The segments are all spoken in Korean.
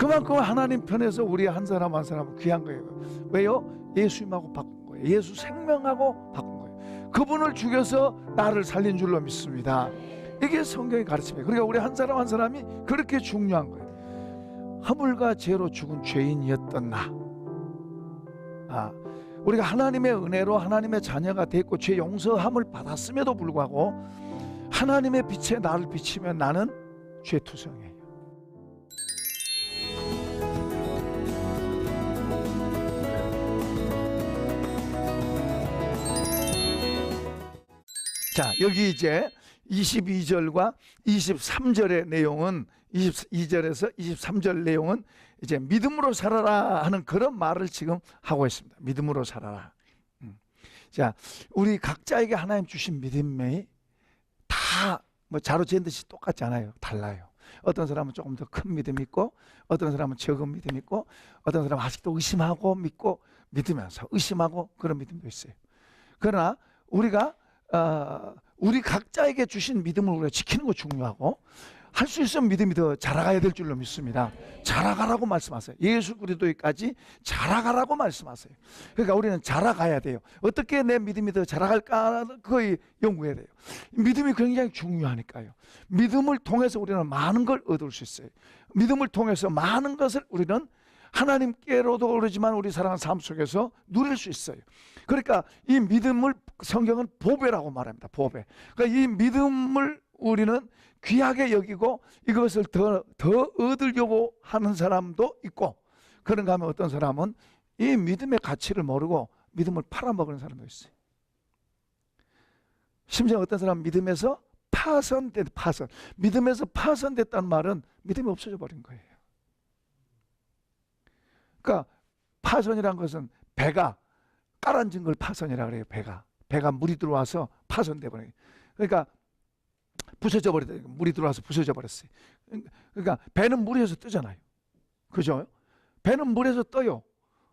그만큼 하나님 편에서 우리 한 사람 한 사람은 귀한 거예요. 왜요? 예수님하고 바꾼 거예요. 예수 생명하고 바꾼 거예요. 그분을 죽여서 나를 살린 줄로 믿습니다. 이게 성경의 가르침이에요. 그러니까 우리 한 사람 한 사람이 그렇게 중요한 거예요. 허물과 죄로 죽은 죄인이었던 나, 우리가 하나님의 은혜로 하나님의 자녀가 됐고 죄 용서함을 받았음에도 불구하고 하나님의 빛에 나를 비치면 나는 죄투성이에요. 자, 여기 이제 22절과 23절의 내용은 22절에서 23절 내용은 이제 믿음으로 살아라 하는 그런 말을 지금 하고 있습니다. 믿음으로 살아라. 자, 우리 각자에게 하나님 주신 믿음이 다 뭐 자로 잰 듯이 똑같지 않아요. 달라요. 어떤 사람은 조금 더 큰 믿음이 있고, 어떤 사람은 적은 믿음이 있고, 어떤 사람은 아직도 의심하고 믿고 믿으면서 의심하고 그런 믿음도 있어요. 그러나 우리가 우리 각자에게 주신 믿음을 우리가 지키는 거 중요하고, 할 수 있으면 믿음이 더 자라가야 될 줄로 믿습니다. 자라가라고 말씀하세요. 예수 그리스도까지 자라가라고 말씀하세요. 그러니까 우리는 자라가야 돼요. 어떻게 내 믿음이 더 자라갈까 거의 연구해야 돼요. 믿음이 굉장히 중요하니까요. 믿음을 통해서 우리는 많은 걸 얻을 수 있어요. 믿음을 통해서 많은 것을 우리는 하나님께로도 그러지만 우리 살아가는 삶 속에서 누릴 수 있어요. 그러니까 이 믿음을 성경은 보배라고 말합니다. 보배. 그러니까 이 믿음을 우리는 귀하게 여기고 이것을 더 얻으려고 하는 사람도 있고, 그런가 하면 어떤 사람은 이 믿음의 가치를 모르고 믿음을 팔아먹는 사람도 있어요. 심지어 어떤 사람은 믿음에서 파손. 믿음에서 파손됐다는 말은 믿음이 없어져 버린 거예요. 그러니까 파손이란 것은 배가 깔아앉은 걸 파손이라고 그래요. 배가 물이 들어와서 파손돼 버려요. 그러니까 부서져 버렸다. 물이 들어와서 부서져 버렸어요. 그러니까 배는 물에서 뜨잖아요. 그죠? 배는 물에서 떠요.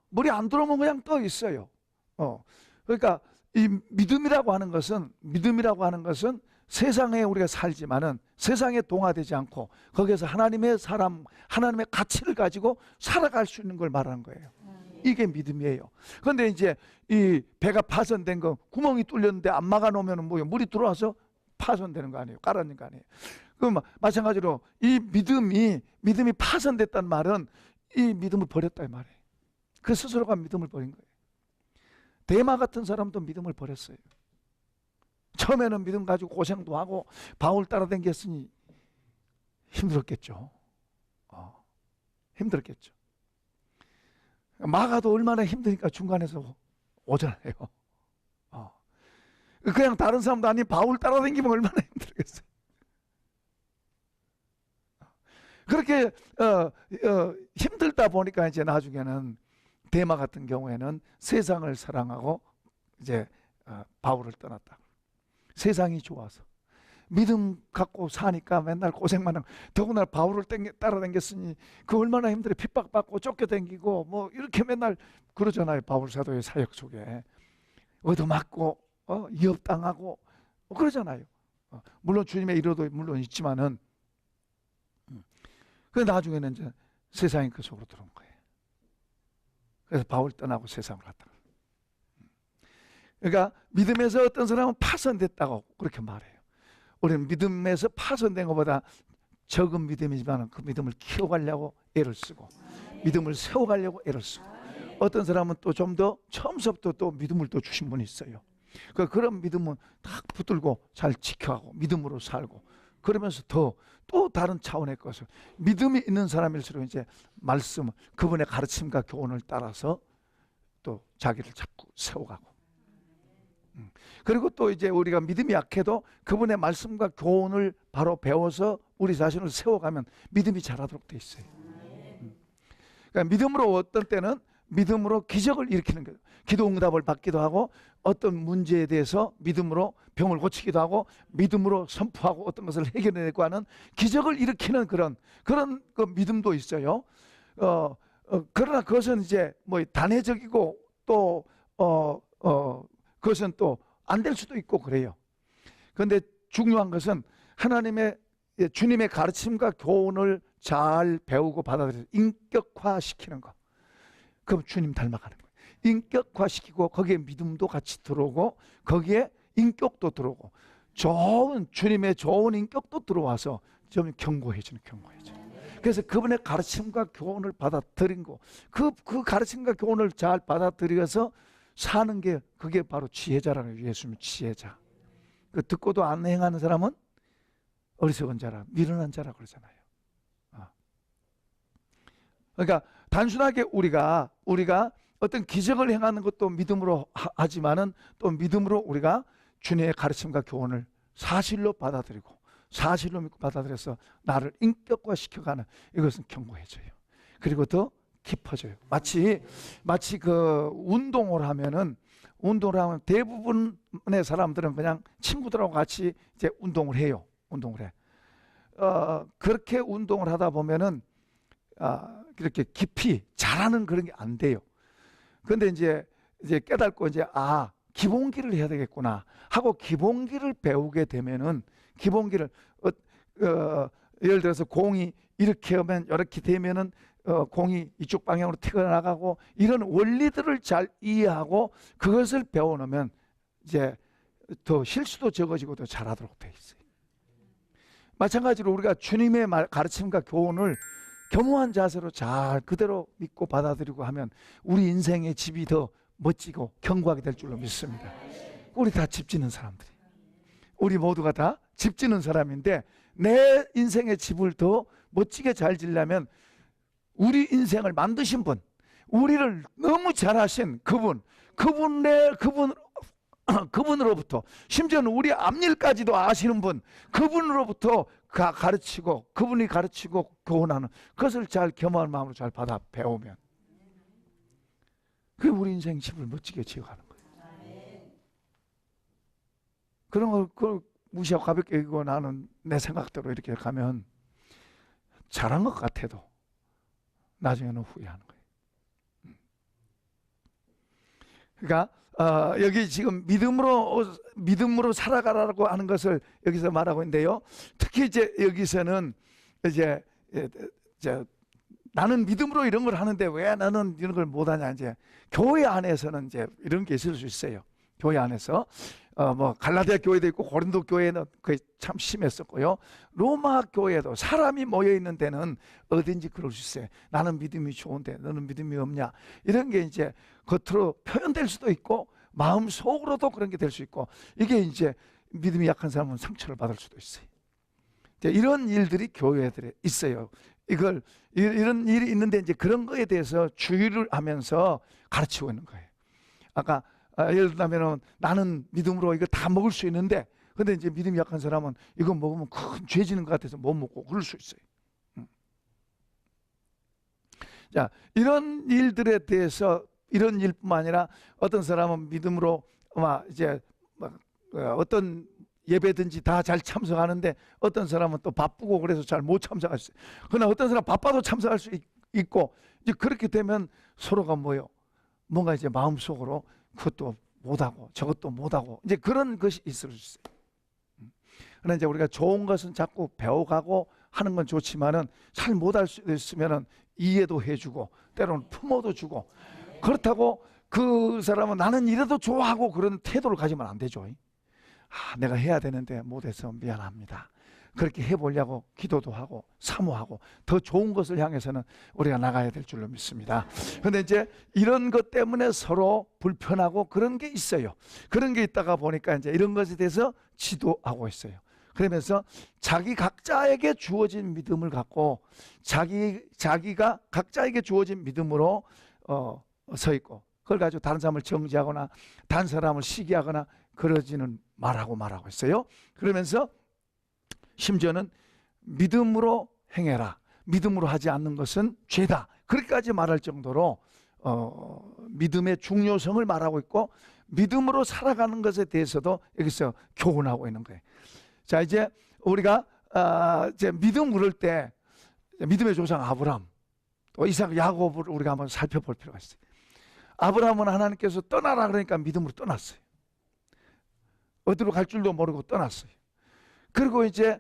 물이 안 들어오면 그냥 떠 있어요. 그러니까 이 믿음이라고 하는 것은 세상에 우리가 살지만은 세상에 동화되지 않고 거기에서 하나님의 가치를 가지고 살아갈 수 있는 걸 말하는 거예요. 이게 믿음이에요. 그런데 이제 이 배가 파손된 거, 구멍이 뚫렸는데 안 막아 놓으면 뭐예요? 물이 들어와서 파손되는 거 아니에요? 깔아놓는 거 아니에요? 그럼 마찬가지로 이 믿음이 파손됐다는 말은 이 믿음을 버렸다 이 말이에요. 그 스스로가 믿음을 버린 거예요. 데마 같은 사람도 믿음을 버렸어요. 처음에는 믿음 가지고 고생도 하고 바울 따라다녔으니 힘들었겠죠. 힘들었겠죠. 마가도 얼마나 힘드니까 중간에서 오잖아요. 그냥 다른 사람도 아닌 바울 따라다니면 얼마나 힘들겠어요. 그렇게 힘들다 보니까 이제 나중에는 데마 같은 경우에는 세상을 사랑하고 이제 바울을 떠났다. 세상이 좋아서 믿음 갖고 사니까 맨날 고생만 하고, 더구나 바울을 따라다녔으니 그 얼마나 힘들어. 핍박받고 쫓겨다니고 뭐 이렇게 맨날 그러잖아요. 바울 사도의 사역 속에 얻어맞고 위협당하고 그러잖아요. 물론 주님의 이로도 물론 있지만은, 그 나중에는 이제 세상이 그 속으로 들어온 거예요. 그래서 바울 떠나고 세상으로 갔다. 그러니까 믿음에서 어떤 사람은 파손됐다고 그렇게 말해요. 우리는 믿음에서 파손된 것보다 적은 믿음이지만 그 믿음을 키워가려고 애를 쓰고 믿음을 세워가려고 애를 쓰고, 어떤 사람은 또 좀 더 처음부터 또 믿음을 또 주신 분이 있어요. 그런 믿음은 딱 붙들고 잘 지켜가고 믿음으로 살고, 그러면서 또 다른 차원의 것을, 믿음이 있는 사람일수록 이제 말씀을, 그분의 가르침과 교훈을 따라서 또 자기를 자꾸 세워가고, 그리고 또 이제 우리가 믿음이 약해도 그분의 말씀과 교훈을 바로 배워서 우리 자신을 세워가면 믿음이 자라도록 돼 있어요. 그러니까 믿음으로 어떤 때는 믿음으로 기적을 일으키는 거예요. 기도 응답을 받기도 하고, 어떤 문제에 대해서 믿음으로 병을 고치기도 하고, 믿음으로 선포하고 어떤 것을 해결해내고 하는 기적을 일으키는 그런 그 믿음도 있어요. 그러나 그것은 이제 뭐 단회적이고 또 그것은 또 안 될 수도 있고 그래요. 그런데 중요한 것은 하나님의 주님의 가르침과 교훈을 잘 배우고 받아들여서 인격화시키는 거. 그럼 주님 닮아가는 거예요. 인격화시키고 거기에 믿음도 같이 들어오고 거기에 인격도 들어오고 좋은 주님의 좋은 인격도 들어와서 좀 견고해지는. 그래서 그분의 가르침과 교훈을 받아들인 거, 그 가르침과 교훈을 잘 받아들여서 사는 게 그게 바로 지혜자라는 거예요. 예수님 지혜자. 그 듣고도 안 행하는 사람은 어리석은 자라, 미련한 자라 그러잖아요. 그러니까 단순하게 우리가 어떤 기적을 행하는 것도 믿음으로 하지만은 또 믿음으로 우리가 주님의 가르침과 교훈을 사실로 받아들이고 사실로 믿고 받아들여서 나를 인격화시켜가는, 이것은 견고해져요. 그리고 더 깊어져요. 마치 그 운동을 하면 대부분의 사람들은 그냥 친구들하고 같이 이제 운동을 해요. 그렇게 운동을 하다 보면은 그렇게 깊이 잘하는 그런 게 안 돼요. 그런데 이제 깨닫고 기본기를 해야 되겠구나 하고 기본기를 배우게 되면은 기본기를 예를 들어서 공이 이렇게 하면 이렇게 되면은 공이 이쪽 방향으로 튀어나가고 이런 원리들을 잘 이해하고 그것을 배워놓으면 이제 더 실수도 적어지고 더 잘하도록 돼 있어요. 마찬가지로 우리가 주님의 가르침과 교훈을 겸허한 자세로 잘 그대로 믿고 받아들이고 하면 우리 인생의 집이 더 멋지고 견고하게 될 줄로 믿습니다. 우리 다 집 짓는 사람들이, 우리 모두가 다 집 짓는 사람인데 내 인생의 집을 더 멋지게 잘 지려면 우리 인생을 만드신 분, 우리를 너무 잘하신 그분으로부터 심지어는 우리 앞일까지도 아시는 분, 그분으로부터 가르치고 그분이 가르치고 교훈하는 그것을 잘 겸허한 마음으로 잘 받아 배우면 그게 우리 인생 집을 멋지게 지어가는 거예요. 그런 걸 무시하고 가볍게 여기고 나는 내 생각대로 이렇게 가면 잘한 것 같아도 나중에는 후회하는 거예요. 그러니까 여기 지금 믿음으로 살아가라고 하는 것을 여기서 말하고 있는데요. 특히 이제 여기서는 이제 나는 믿음으로 이런 걸 하는데 왜 나는 이런 걸 못하냐, 이제 교회 안에서는 이제 이런 게 있을 수 있어요. 교회 안에서 뭐 갈라디아 교회도 있고 고린도 교회는 그게 참 심했었고요. 로마 교회도 사람이 모여 있는 데는 어딘지 그럴 수 있어요. 나는 믿음이 좋은데 너는 믿음이 없냐, 이런 게 이제 겉으로 표현될 수도 있고 마음 속으로도 그런 게 될 수 있고, 이게 이제 믿음이 약한 사람은 상처를 받을 수도 있어요. 이런 일들이 교회들에 있어요. 이런 일이 있는데 이제 그런 거에 대해서 주의를 하면서 가르치고 있는 거예요. 아까 예를 들면 나는 믿음으로 이거 다 먹을 수 있는데, 근데 이제 믿음이 약한 사람은 이거 먹으면 큰 죄 지는 것 같아서 못 먹고 그럴 수 있어요. 자, 이런 일들에 대해서, 이런 일뿐만 아니라 어떤 사람은 믿음으로 이제 어떤 예배든지 다 잘 참석하는데 어떤 사람은 또 바쁘고 그래서 잘 못 참석할 수 있어요. 그러나 어떤 사람은 바빠도 참석할 수 있고, 이제 그렇게 되면 서로가 뭔가 이제 마음속으로 그것도 못하고 저것도 못하고 이제 그런 것이 있을 수 있어요. 그러나 이제 우리가 좋은 것은 자꾸 배워가고 하는 건 좋지만은 잘 못할 수 있으면은 이해도 해주고 때로는 품어도 주고, 그렇다고 그 사람은 나는 이래도 좋아하고 그런 태도를 가지면 안 되죠. 내가 해야 되는데 못해서 미안합니다. 그렇게 해보려고 기도도 하고 사모하고 더 좋은 것을 향해서는 우리가 나가야 될 줄로 믿습니다. 그런데 이제 이런 것 때문에 서로 불편하고 그런 게 있어요. 그런 게 있다가 보니까 이제 이런 것에 대해서 지도하고 있어요. 그러면서 자기 각자에게 주어진 믿음을 갖고 자기가 각자에게 주어진 믿음으로 서 있고, 그걸 가지고 다른 사람을 정죄하거나 다른 사람을 시기하거나 그러지는 말하고 있어요. 그러면서 심지어는 믿음으로 행해라, 믿음으로 하지 않는 것은 죄다, 그렇게까지 말할 정도로 믿음의 중요성을 말하고 있고 믿음으로 살아가는 것에 대해서도 여기서 교훈하고 있는 거예요. 자, 이제 우리가 이제 믿음 그럴 때 믿음의 조상 아브람, 또 이삭, 야곱을 우리가 한번 살펴볼 필요가 있어요. 아브람은 하나님께서 떠나라 그러니까 믿음으로 떠났어요. 어디로 갈 줄도 모르고 떠났어요. 그리고 이제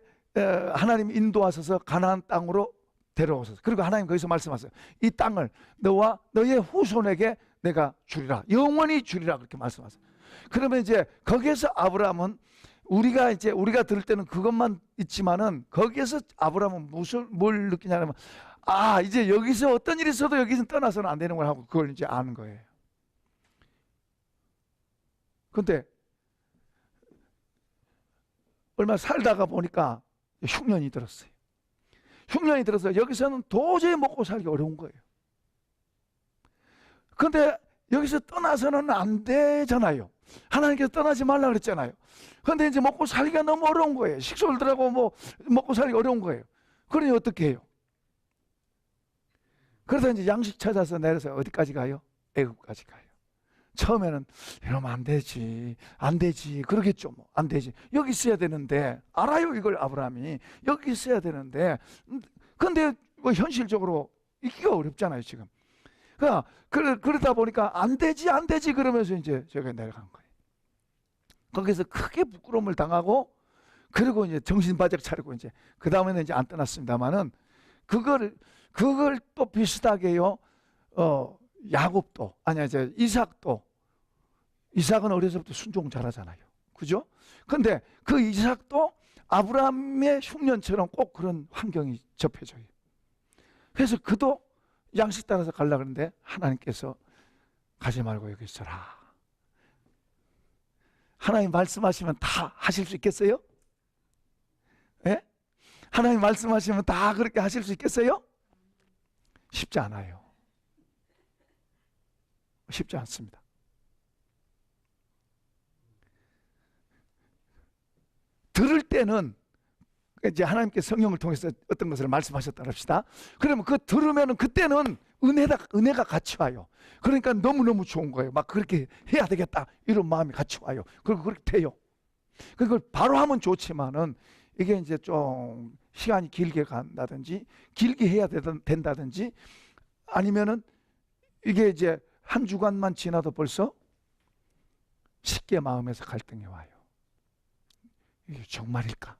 하나님 인도하셔서 가나안 땅으로 데려오셔서, 그리고 하나님 거기서 말씀하세요. 이 땅을 너와 너의 후손에게 내가 주리라, 영원히 주리라, 그렇게 말씀하세요. 그러면 이제 거기에서 아브라함은 우리가 들을 때는 그것만 있지만은, 거기에서 아브라함은 뭘 느끼냐면, 이제 여기서 어떤 일이 있어도 여기서 떠나서는 안 되는 걸 하고, 그걸 이제 아는 거예요. 근데 얼마 살다가 보니까 흉년이 들었어요. 흉년이 들어서 여기서는 도저히 먹고 살기 어려운 거예요. 근데 여기서 떠나서는 안 되잖아요. 하나님께서 떠나지 말라 그랬잖아요. 근데 이제 먹고 살기가 너무 어려운 거예요. 식솔들하고 먹고 살기 어려운 거예요. 그러니 어떻게 해요? 그래서 이제 양식 찾아서 내려서 어디까지 가요? 애굽까지 가요. 처음에는 이러면 안 되지, 안 되지, 그러겠죠. 뭐 안 되지, 여기 있어야 되는데, 알아요 이걸 아브라함이. 여기 있어야 되는데, 근데 뭐 현실적으로 있기가 어렵잖아요 지금. 그러다 보니까 안 되지 안 되지 그러면서 이제 저기 내려간 거예요. 거기서 크게 부끄러움을 당하고, 그리고 이제 정신 바짝 차리고, 이제 그 다음에는 이제 안 떠났습니다만은, 그걸 또 비슷하게요. 야곱도, 이제 이삭은 어려서부터 순종 잘하잖아요. 그죠? 근데 그 이삭도 아브라함의 흉년처럼 꼭 그런 환경이 접해져요. 그래서 그도 양식 따라서 가려고 하는데, 하나님께서 가지 말고 여기 있어라. 하나님 말씀하시면 다 하실 수 있겠어요? 예? 하나님 말씀하시면 다 그렇게 하실 수 있겠어요? 쉽지 않아요. 쉽지 않습니다. 들을 때는 이제 하나님께 성령을 통해서 어떤 것을 말씀하셨다 합시다. 그러면 그 들으면은 그때는 은혜가 같이 와요. 그러니까 너무너무 좋은 거예요. 막 그렇게 해야 되겠다 이런 마음이 같이 와요. 그리고 그렇게 돼요. 그걸 바로 하면 좋지만은, 이게 이제 좀 시간이 길게 간다든지 길게 해야 된다든지, 아니면은 이게 이제 한 주간만 지나도 벌써 쉽게 마음에서 갈등이 와요. 이게 정말일까?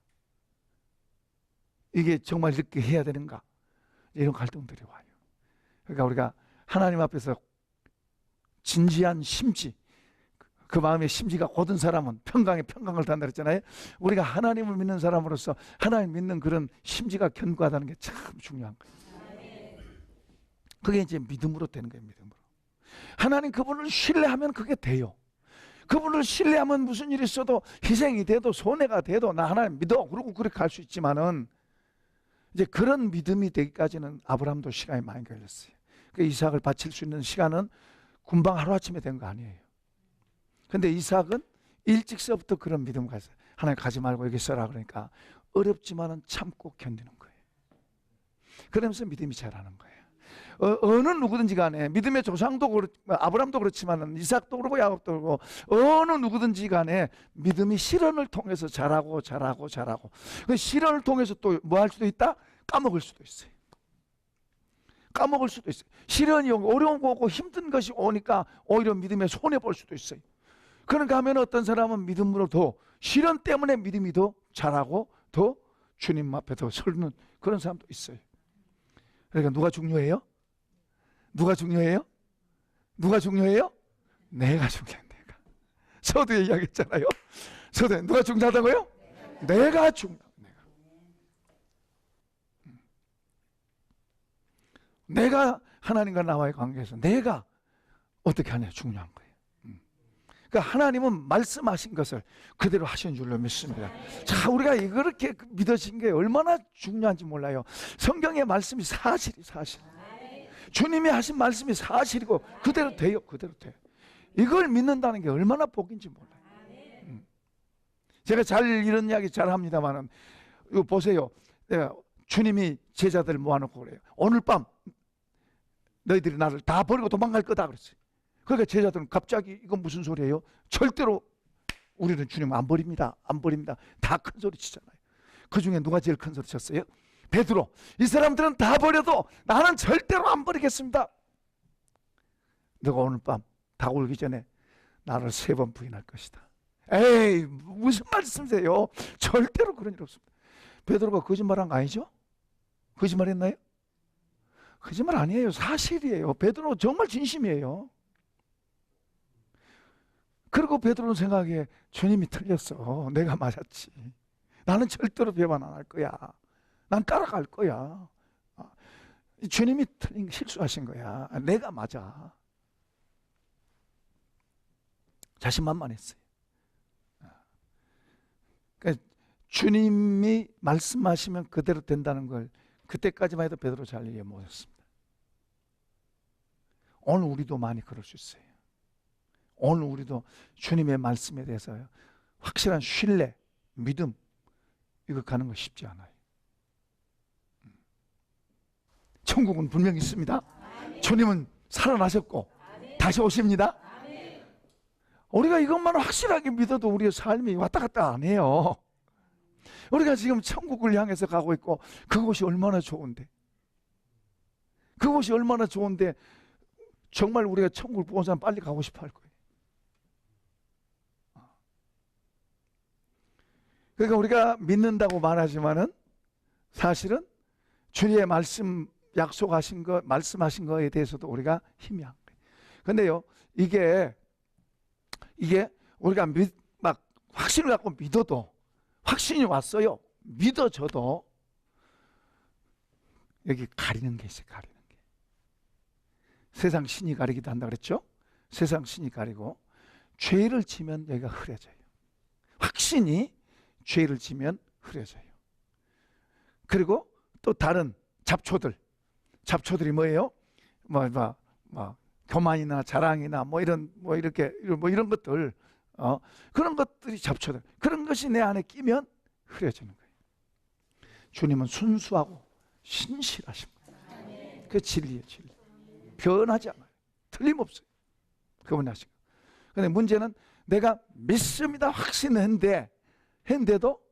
이게 정말 이렇게 해야 되는가? 이런 갈등들이 와요. 그러니까 우리가 하나님 앞에서 진지한 심지, 그 마음의 심지가 곧은 사람은 평강에 평강을 단다 그랬잖아요. 우리가 하나님을 믿는 사람으로서 하나님 믿는 그런 심지가 견고하다는 게 참 중요한 거예요. 그게 이제 믿음으로 되는 거예요. 믿음으로. 하나님 그분을 신뢰하면 그게 돼요. 그분을 신뢰하면 무슨 일이 있어도, 희생이 돼도 손해가 돼도 나 하나님 믿어, 그러고 그렇게 갈 수 있지만은, 이제 그런 믿음이 되기까지는 아브라함도 시간이 많이 걸렸어요. 그 이삭을 바칠 수 있는 시간은 금방 하루아침에 된 거 아니에요. 근데 이삭은 일찍서부터 그런 믿음을 가졌어요. 하나님 가지 말고 여기 있어라 그러니까 어렵지만은 참고 견디는 거예요. 그러면서 믿음이 자라는 거예요. 어느 누구든지 간에 믿음의 조상도 아브라함도 그렇지만 이삭도 그렇고 야곱도 그렇고, 어느 누구든지 간에 믿음이 시련을 통해서 자라고. 그 시련을 통해서 또 뭐 할 수도 있다? 까먹을 수도 있어요. 시련이 오고 어려운 거 오고 힘든 것이 오니까 오히려 믿음에 손해 볼 수도 있어요. 그러니까 하면 어떤 사람은 믿음으로 더, 시련 때문에 믿음이 더 자라고 더 주님 앞에 더 서는 그런 사람도 있어요. 그러니까 누가 중요해요? 내가 중요해요. 내가. 서두에 이야기했잖아요. 서두에 누가 중요하다고요? 내가 중요하다. 내가 하나님과 나와의 관계에서 내가 어떻게 하냐 중요한 거예요. 그러니까 하나님은 말씀하신 것을 그대로 하신 줄로 믿습니다. 자, 우리가 이렇게 믿어진 게 얼마나 중요한지 몰라요. 성경의 말씀이 사실. 주님이 하신 말씀이 사실이고 그대로 돼요. 이걸 믿는다는 게 얼마나 복인지 몰라요. 제가 이런 이야기 잘 합니다만은, 이거 보세요. 주님이 제자들 모아놓고 그래요. 오늘 밤 너희들이 나를 다 버리고 도망갈 거다 그랬어요. 그러니까 제자들은 갑자기 이건 무슨 소리예요? 절대로 우리는 주님 안 버립니다. 다 큰 소리 치잖아요. 그 중에 누가 제일 큰 소리 쳤어요? 베드로. 이 사람들은 다 버려도 나는 절대로 안 버리겠습니다. 너가 오늘 밤 다 울기 전에 나를 3번 부인할 것이다. 에이, 무슨 말씀이세요? 절대로 그런 일 없습니다. 베드로가 거짓말한 거 아니죠? 거짓말했나요? 거짓말 아니에요. 사실이에요. 베드로 정말 진심이에요. 그리고 베드로는 생각해, 주님이 틀렸어. 내가 맞았지. 나는 절대로 배반 안 할 거야. 난 따라갈 거야. 주님이 틀린, 실수하신 거야. 내가 맞아. 자신만만했어요. 그러니까 주님이 말씀하시면 그대로 된다는 걸 그때까지만 해도 베드로 잘 이해 못했습니다. 오늘 우리도 많이 그럴 수 있어요. 오늘 우리도 주님의 말씀에 대해서 확실한 신뢰, 믿음, 이거 가는 거 쉽지 않아요. 천국은 분명히 있습니다. 주님은 살아나셨고 다시 오십니다. 우리가 이것만 확실하게 믿어도 우리의 삶이 왔다 갔다 안 해요. 우리가 지금 천국을 향해서 가고 있고 그곳이 얼마나 좋은데, 그곳이 얼마나 좋은데 정말 우리가 천국을 보는 사람 빨리 가고 싶어 할 거예요. 그러니까 우리가 믿는다고 말하지만은 사실은 주님의 말씀, 약속하신 것, 말씀하신 거에 대해서도 우리가 희미한 거예요. 근데요, 이게 우리가 막 확신을 갖고 믿어도, 확신이 왔어요. 믿어져도 여기 가리는 게 있어요. 가리는 게. 세상 신이 가리기도 한다 그랬죠? 세상 신이 가리고 죄를 지면 여기가 흐려져요. 확신이 죄를 지면 흐려져요. 그리고 또 다른 잡초들이 뭐예요? 교만이나 자랑이나 이런 것들, 그런 것들이 잡초들. 그런 것이 내 안에 끼면 흐려지는 거예요. 주님은 순수하고 신실하신 거예요. 그 진리예요, 진리. 변하지 않아요. 틀림없어요. 그분이 하신 거예요. 그런데 문제는 내가 믿습니다, 했는데도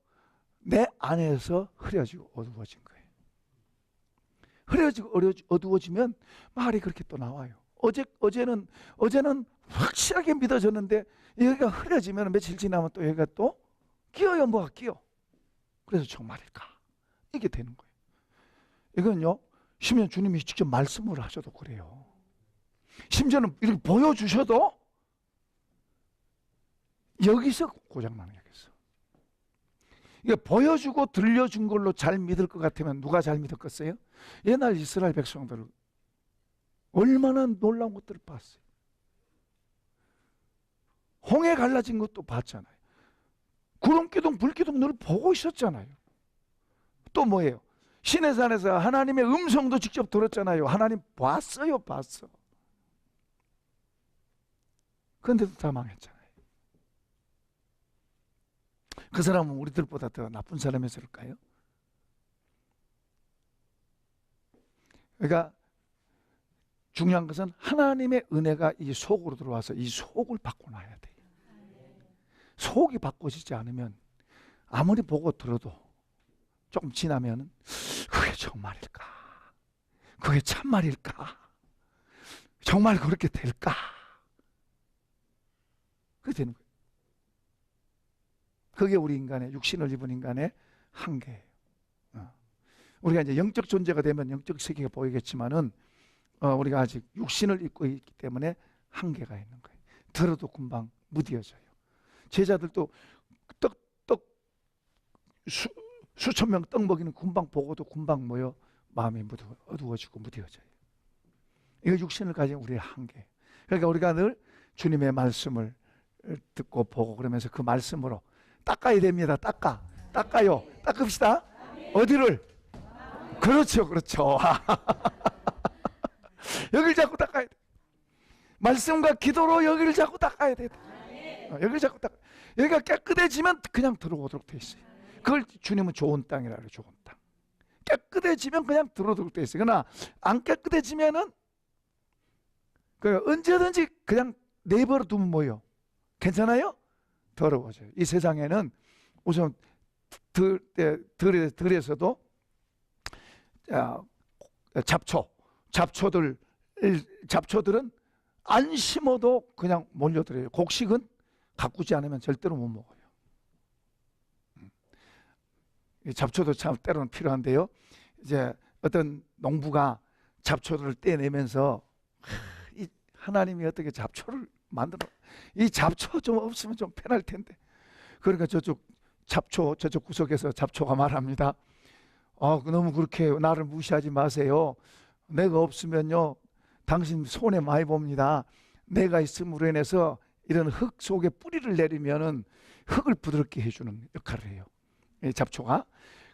내 안에서 흐려지고 어두워진 거예요. 흐려지고 어두워지면 말이 그렇게 또 나와요. 어제는 확실하게 믿어졌는데 여기가 흐려지면 며칠 지나면 또 여기가 또 끼어요. 뭐가 끼어. 그래서 정말일까? 이게 되는 거예요. 이건요, 심지어 주님이 직접 말씀을 하셔도 그래요. 심지어는 이렇게 보여주셔도 여기서 고장나는, 여기서. 이게 보여주고 들려준 걸로 잘 믿을 것 같으면 누가 잘 믿었겠어요? 옛날 이스라엘 백성들 얼마나 놀라운 것들을 봤어요. 홍해 갈라진 것도 봤잖아요. 구름기둥, 불기둥 늘 보고 있었잖아요. 또 뭐예요? 시내산에서 하나님의 음성도 직접 들었잖아요. 하나님 봤어요, 봤어. 그런데도 다 망했잖아요. 그 사람은 우리들보다 더 나쁜 사람이었을까요? 그러니까 중요한 것은 하나님의 은혜가 이 속으로 들어와서 이 속을 바꿔놔야 돼요. 속이 바꿔지지 않으면 아무리 보고 들어도 조금 지나면 그게 정말일까? 그게 참말일까? 정말 그렇게 될까? 그게 되는 거예요. 그게 우리 인간의, 육신을 입은 인간의 한계예요. 우리가 이제 영적 존재가 되면 영적 세계가 보이겠지만은 우리가 아직 육신을 입고 있기 때문에 한계가 있는 거예요. 들어도 금방 무뎌져요. 제자들도 수천 명 떡 먹이는 금방 보고도 금방 마음이 어두워지고 무뎌져요. 이거 육신을 가진 우리의 한계. 그러니까 우리가 늘 주님의 말씀을 듣고 보고 그러면서 그 말씀으로 닦아야 됩니다. 닦아요. 닦읍시다. 어디를? 그렇죠. 여기를 자꾸 닦아야 돼. 말씀과 기도로 여기를 자꾸 닦아야 돼. 여기를 자꾸 닦아. 여기가 깨끗해지면 그냥 들어오도록 돼 있어요. 그걸 주님은 좋은 땅이라 그래요. 좋은 땅. 깨끗해지면 그냥 들어오도록 돼 있어요. 그러나 안 깨끗해지면은 언제든지 그냥 내버려 두면 뭐예요? 괜찮아요? 더러워져요. 이 세상에는 우선 들에서도 잡초들은 안 심어도 그냥 몰려들어요. 곡식은 가꾸지 않으면 절대로 못 먹어요. 이 잡초도 참 때로는 필요한데요. 이제 어떤 농부가 잡초를 떼내면서 이 하나님이 어떻게 잡초를 만들어, 이 잡초 좀 없으면 좀 편할 텐데. 그러니까 저쪽 구석에서 잡초가 말합니다. 너무 그렇게 나를 무시하지 마세요. 내가 없으면요 당신 손해 많이 봅니다. 내가 있음으로 인해서 이런 흙 속에 뿌리를 내리면은 흙을 부드럽게 해주는 역할을 해요, 이 잡초가.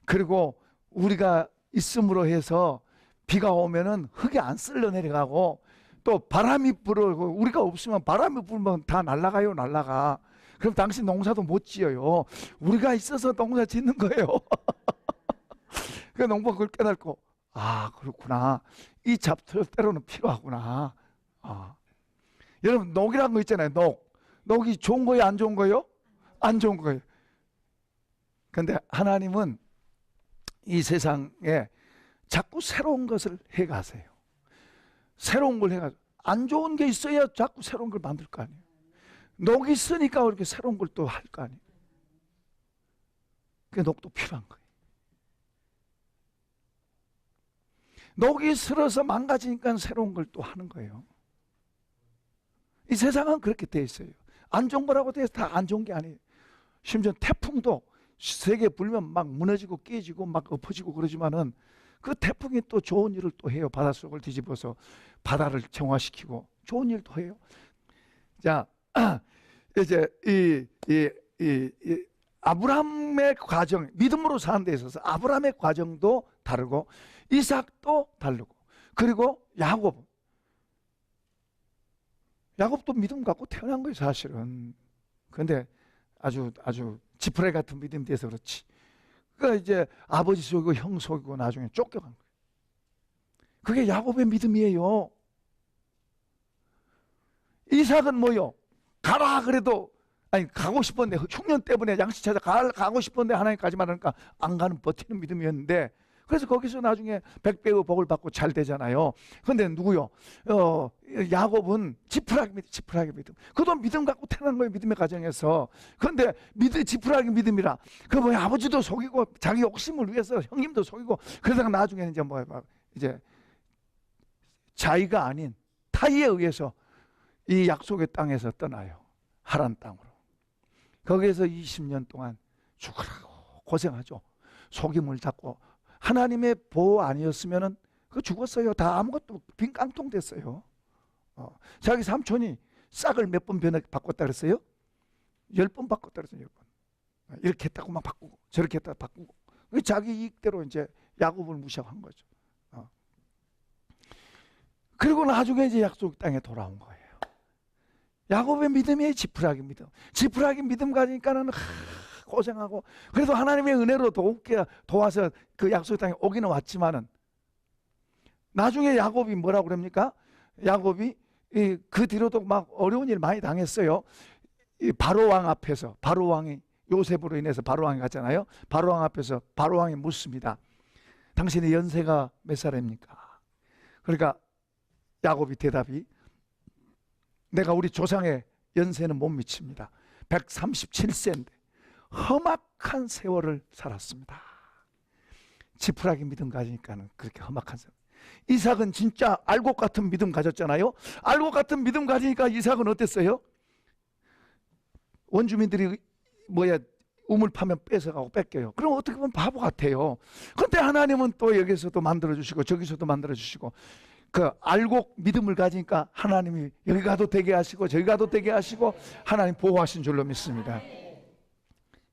그리고 우리가 있음으로 해서 비가 오면은 흙이 안 쓸려 내려가고, 또 바람이 불어고, 우리가 없으면 바람이 불면 다 날아가요, 날아가. 그럼 당신 농사도 못 지어요. 우리가 있어서 농사 짓는 거예요. 그 농부가 그걸 깨닫고, 그렇구나, 이 잡초 때로는 필요하구나. 여러분, 녹이라는 거 있잖아요. 녹이 좋은 거예요, 안 좋은 거예요? 안 좋은 거예요. 근데 하나님은 이 세상에 자꾸 새로운 것을 해가세요. 새로운 걸 해가지고, 안 좋은 게 있어야 자꾸 새로운 걸 만들 거 아니에요. 녹이 있으니까 그렇게 새로운 걸 또 할 거 아니에요. 그 녹도 필요한 거예요. 녹이 슬어서 망가지니까 새로운 걸 또 하는 거예요. 이 세상은 그렇게 돼 있어요. 안 좋은 거라고 돼서 다 안 좋은 게 아니에요. 심지어 태풍도 세게 불면 막 무너지고 깨지고 막 엎어지고 그러지만은 그 태풍이 또 좋은 일을 또 해요. 바닷속을 뒤집어서 바다를 정화시키고 좋은 일도 해요. 자, 이제 이 아브라함의 과정, 믿음으로 사는 데 있어서 아브라함의 과정도 다르고 이삭도 다르고, 그리고 야곱도 믿음 갖고 태어난 거예요, 사실은. 그런데 아주 지푸라기 같은 믿음이 돼서 그렇지. 그러니까 이제 아버지 속이고 형 속이고 나중에 쫓겨간 거예요. 그게 야곱의 믿음이에요. 이삭은 뭐요? 가라 그래도, 가고 싶었는데, 흉년 때문에 양식 찾아 가고 싶었는데 하나님까지만 하니까 안 가는 버티는 믿음이었는데, 그래서 거기서 나중에 100배의 복을 받고 잘 되잖아요. 그런데 누구요? 야곱은 지푸라기 믿음. 그도 믿음 갖고 태어난 거예요, 믿음의 가정에서. 그런데 지푸라기 믿음이라, 아버지도 속이고 자기 욕심을 위해서 형님도 속이고, 그러다가 나중에는 이제 자의가 아닌 타의에 의해서 이 약속의 땅에서 떠나요. 하란 땅으로. 거기에서 20년 동안 죽으라고 고생하죠. 속임을 잡고. 하나님의 보호 아니었으면은 그 죽었어요. 다 아무것도 빈 깡통 됐어요. 자기 삼촌이 싹을 몇 번 바꿨다 그랬어요? 10번 바꿨다 그랬어요. 10번. 이렇게 했다고 막 바꾸고 저렇게 했다고 바꾸고. 자기 이익대로 이제 야곱을 무시한 거죠. 그리고 나중에 이제 약속 땅에 돌아온 거예요. 야곱의 믿음이 지푸라기 믿음. 지푸라기 믿음 가지니까는 고생하고, 그래도 하나님의 은혜로 도와서 그 약속 땅에 오기는 왔지만은, 나중에 야곱이 뭐라고 그럽니까? 야곱이 그 뒤로도 막 어려운 일 많이 당했어요. 이 바로왕 앞에서, 바로왕이 요셉으로 인해서 바로왕이 갔잖아요. 바로왕 앞에서 바로왕이 묻습니다. 당신의 연세가 몇 살입니까? 그러니까 야곱이 대답이, 내가 우리 조상의 연세는 못 미칩니다. 137세인데 험악한 세월을 살았습니다. 지푸라기 믿음 가지니까는 그렇게 험악한 세월. 이삭은 진짜 알곡 같은 믿음 가졌잖아요. 알곡 같은 믿음 가지니까 이삭은 어땠어요? 원주민들이 우물 파면 뺏어가고 뺏겨요. 그럼 어떻게 보면 바보 같아요. 그런데 하나님은 또 여기서도 만들어주시고 저기서도 만들어주시고, 그 알곡 믿음을 가지니까 하나님이 여기 가도 되게 하시고 저기 가도 되게 하시고 하나님 보호하신 줄로 믿습니다.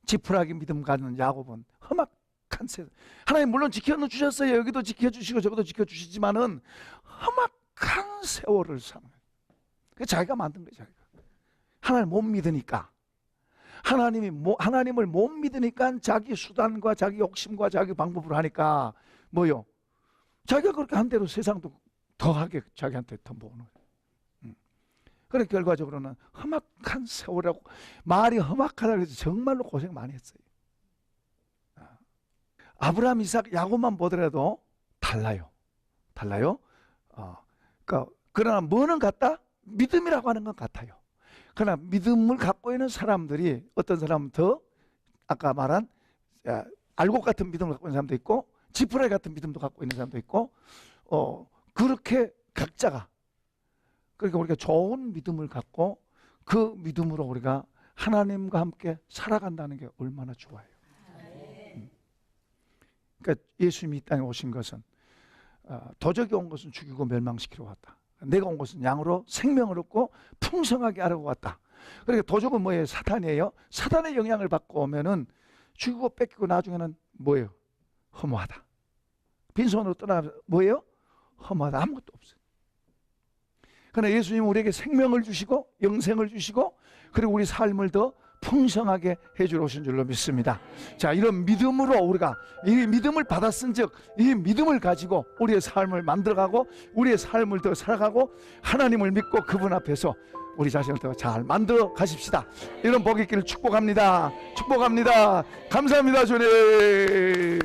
지푸라기 믿음 가는 야곱은 험악한 세월. 하나님 물론 지켜주셨어요. 여기도 지켜주시고 저기도 지켜주시지만은 험악한 세월을 사는 거예요. 자기가 만든 거예요. 자기가. 하나님 못 믿으니까. 하나님을 못 믿으니까 자기 수단과 자기 욕심과 자기 방법으로 하니까 뭐요? 자기가 그렇게 한 대로 세상도 더하게 자기한테 더 모으는 거예요. 그래 결과적으로는 험악한 세월이라고, 말이 험악하다고 해서 정말로 고생 많이 했어요. 아브라함, 이삭, 야곱만 보더라도 달라요. 그러나 뭐는 같다? 믿음이라고 하는 건 같아요. 그러나 믿음을 갖고 있는 사람들이, 어떤 사람은 더 아까 말한 알곡 같은 믿음을 갖고 있는 사람도 있고 지푸라기 같은 믿음도 갖고 있는 사람도 있고 그렇게 각자가, 그러니까 우리가 좋은 믿음을 갖고 그 믿음으로 우리가 하나님과 함께 살아간다는 게 얼마나 좋아요. 그러니까 예수님이 이 땅에 오신 것은 도적이 온 것은 죽이고 멸망시키러 왔다. 내가 온 것은 양으로 생명을 얻고 풍성하게 하려고 왔다. 그러니까 도적은 뭐예요? 사탄이에요. 사탄의 영향을 받고 오면은 죽이고 뺏기고 나중에는 뭐예요? 허무하다. 빈손으로 떠나면 뭐예요? 허무하다. 아무것도 없어요. 그러나 예수님은 우리에게 생명을 주시고 영생을 주시고 그리고 우리 삶을 더 풍성하게 해주러 오신 줄로 믿습니다. 자, 이런 믿음으로 우리가 이 믿음을 받았은즉 이 믿음을 가지고 우리의 삶을 만들어가고 우리의 삶을 더 살아가고 하나님을 믿고 그분 앞에서 우리 자신을 더 잘 만들어 가십시다. 이런 복이 있기를 축복합니다. 축복합니다. 감사합니다, 주님.